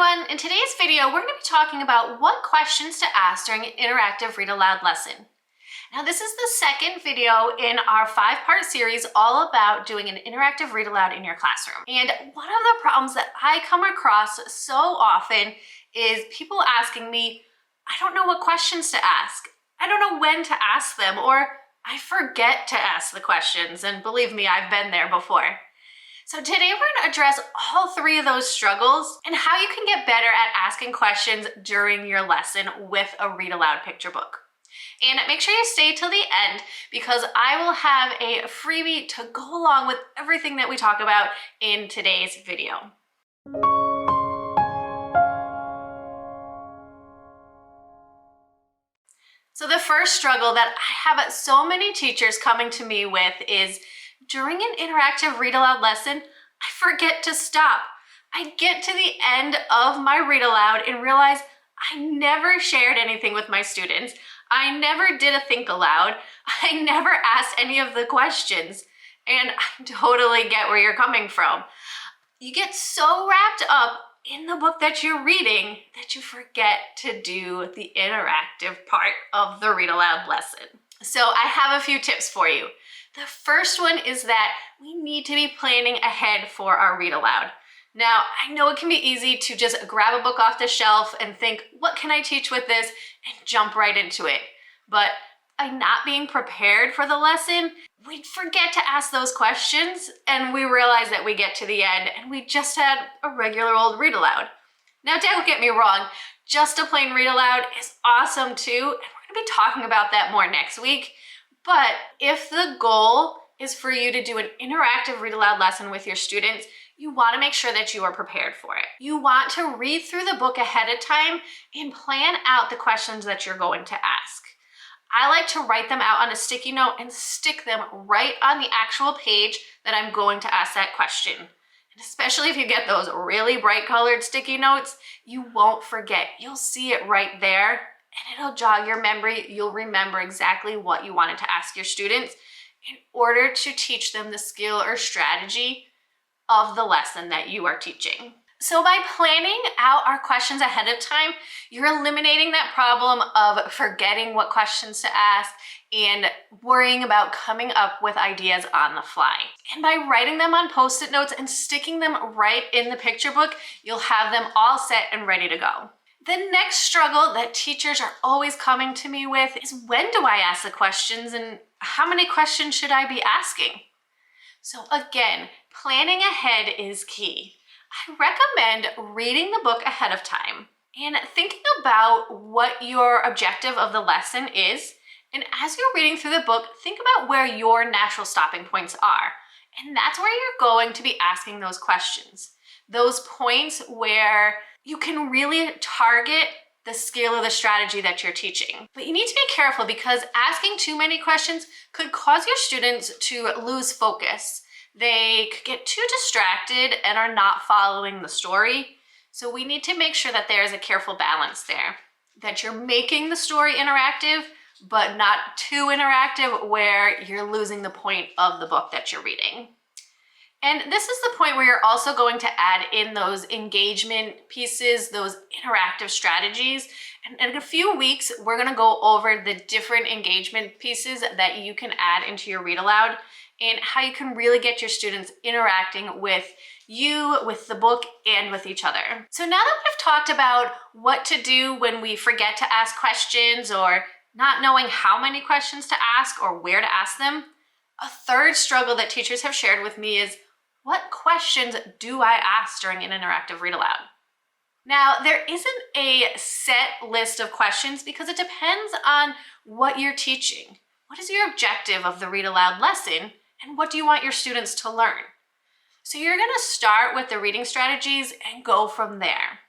everyone! In today's video, we're going to be talking about what questions to ask during an interactive read-aloud lesson. Now, this is the second video in our 5-part series all about doing an interactive read-aloud in your classroom. And one of the problems that I come across so often is people asking me, I don't know what questions to ask. I don't know when to ask them, or I forget to ask the questions. And believe me, I've been there before. So today we're going to address all 3 of those struggles and how you can get better at asking questions during your lesson with a read-aloud picture book. And make sure you stay till the end because I will have a freebie to go along with everything that we talk about in today's video. So the first struggle that I have so many teachers coming to me with is during an interactive read-aloud lesson, I forget to stop. I get to the end of my read-aloud and realize I never shared anything with my students. I never did a think aloud. I never asked any of the questions. And I totally get where you're coming from. You get so wrapped up in the book that you're reading that you forget to do the interactive part of the read-aloud lesson. So I have a few tips for you. The first one is that we need to be planning ahead for our read aloud. Now, I know it can be easy to just grab a book off the shelf and think, what can I teach with this? And jump right into it. But by not being prepared for the lesson, we forget to ask those questions and we realize that we get to the end and we just had a regular old read aloud. Now, don't get me wrong, just a plain read aloud is awesome too, and we're gonna be talking about that more next week. But if the goal is for you to do an interactive read-aloud lesson with your students, you want to make sure that you are prepared for it. You want to read through the book ahead of time and plan out the questions that you're going to ask. I like to write them out on a sticky note and stick them right on the actual page that I'm going to ask that question. And especially if you get those really bright colored sticky notes, you won't forget. You'll see it right there. And it'll jog your memory. You'll remember exactly what you wanted to ask your students in order to teach them the skill or strategy of the lesson that you are teaching. So by planning out our questions ahead of time, you're eliminating that problem of forgetting what questions to ask and worrying about coming up with ideas on the fly. And by writing them on Post-it notes and sticking them right in the picture book, you'll have them all set and ready to go. The next struggle that teachers are always coming to me with is when do I ask the questions and how many questions should I be asking? So again, planning ahead is key. I recommend reading the book ahead of time and thinking about what your objective of the lesson is. And as you're reading through the book, think about where your natural stopping points are. And that's where you're going to be asking those questions. Those points where you can really target the skill or the strategy that you're teaching. But you need to be careful because asking too many questions could cause your students to lose focus. They could get too distracted and are not following the story. So we need to make sure that there's a careful balance there, that you're making the story interactive, but not too interactive where you're losing the point of the book that you're reading. And this is the point where you're also going to add in those engagement pieces, those interactive strategies. And in a few weeks, we're gonna go over the different engagement pieces that you can add into your read aloud and how you can really get your students interacting with you, with the book, and with each other. So now that we've talked about what to do when we forget to ask questions or not knowing how many questions to ask or where to ask them, a third struggle that teachers have shared with me is what questions do I ask during an interactive read aloud? Now, there isn't a set list of questions because it depends on what you're teaching. What is your objective of the read aloud lesson and what do you want your students to learn? So you're gonna start with the reading strategies and go from there.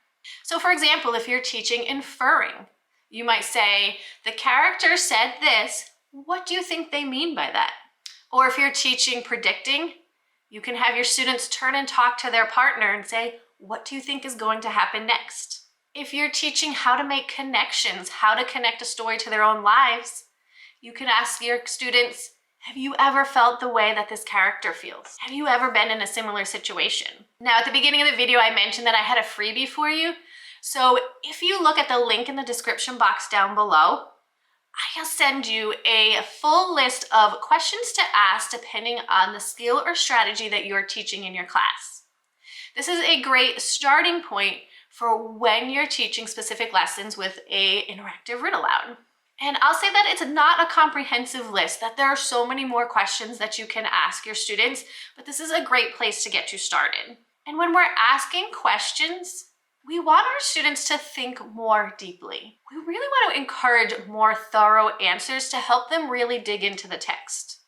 So for example, if you're teaching inferring, you might say, the character said this, what do you think they mean by that? Or if you're teaching predicting, you can have your students turn and talk to their partner and say, what do you think is going to happen next? If you're teaching how to make connections, how to connect a story to their own lives, you can ask your students, Have you ever felt the way that this character feels? Have you ever been in a similar situation? Now, at the beginning of the video, I mentioned that I had a freebie for you. So if you look at the link in the description box down below, I'll send you a full list of questions to ask depending on the skill or strategy that you're teaching in your class. This is a great starting point for when you're teaching specific lessons with an interactive read-aloud. And I'll say that it's not a comprehensive list, that there are so many more questions that you can ask your students, but this is a great place to get you started. And when we're asking questions, we want our students to think more deeply. We really want to encourage more thorough answers to help them really dig into the text.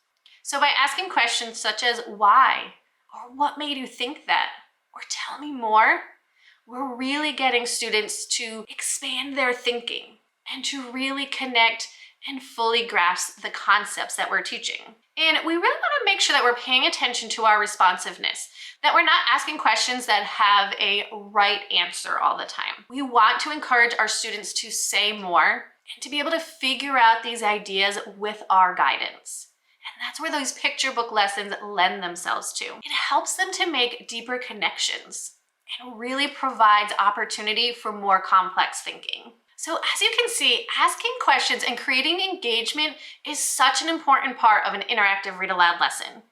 So by asking questions such as why, or what made you think that, or tell me more, we're really getting students to expand their thinking and to really connect and fully grasp the concepts that we're teaching. And we really want to make sure that we're paying attention to our responsiveness, that we're not asking questions that have a right answer all the time. We want to encourage our students to say more and to be able to figure out these ideas with our guidance. And that's where those picture book lessons lend themselves to. It helps them to make deeper connections and really provides opportunity for more complex thinking. So as you can see, asking questions and creating engagement is such an important part of an interactive read-aloud lesson.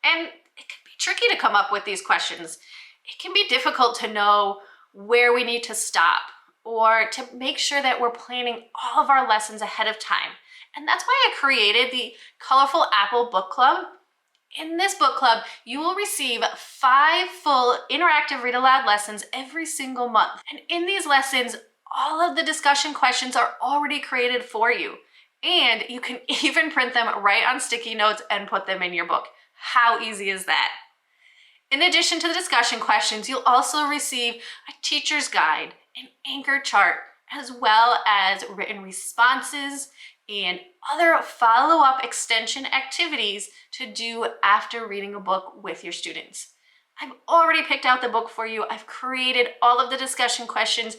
And it can be tricky to come up with these questions. It can be difficult to know where we need to stop or to make sure that we're planning all of our lessons ahead of time. And that's why I created the Colorful Apple Book Club. In this book club, you will receive 5 full interactive read-aloud lessons every single month. And in these lessons, all of the discussion questions are already created for you. And you can even print them right on sticky notes and put them in your book. How easy is that? In addition to the discussion questions, you'll also receive a teacher's guide, an anchor chart, as well as written responses and other follow-up extension activities to do after reading a book with your students. I've already picked out the book for you. I've created all of the discussion questions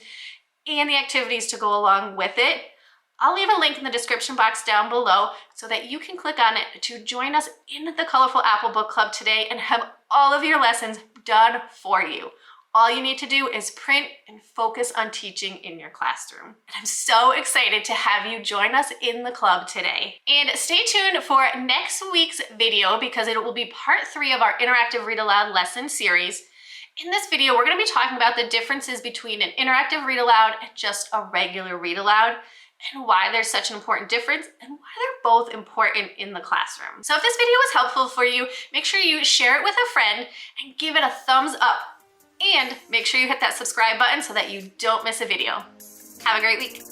and the activities to go along with it. I'll leave a link in the description box down below so that you can click on it to join us in the Colorful Apple Book Club today and have all of your lessons done for you. All you need to do is print and focus on teaching in your classroom. And I'm so excited to have you join us in the club today. And stay tuned for next week's video because it will be part 3 of our interactive read-aloud lesson series. In this video, we're going to be talking about the differences between an interactive read-aloud and just a regular read-aloud, and why there's such an important difference and why they're both important in the classroom. So if this video was helpful for you, make sure you share it with a friend and give it a thumbs up. And make sure you hit that subscribe button so that you don't miss a video. Have a great week.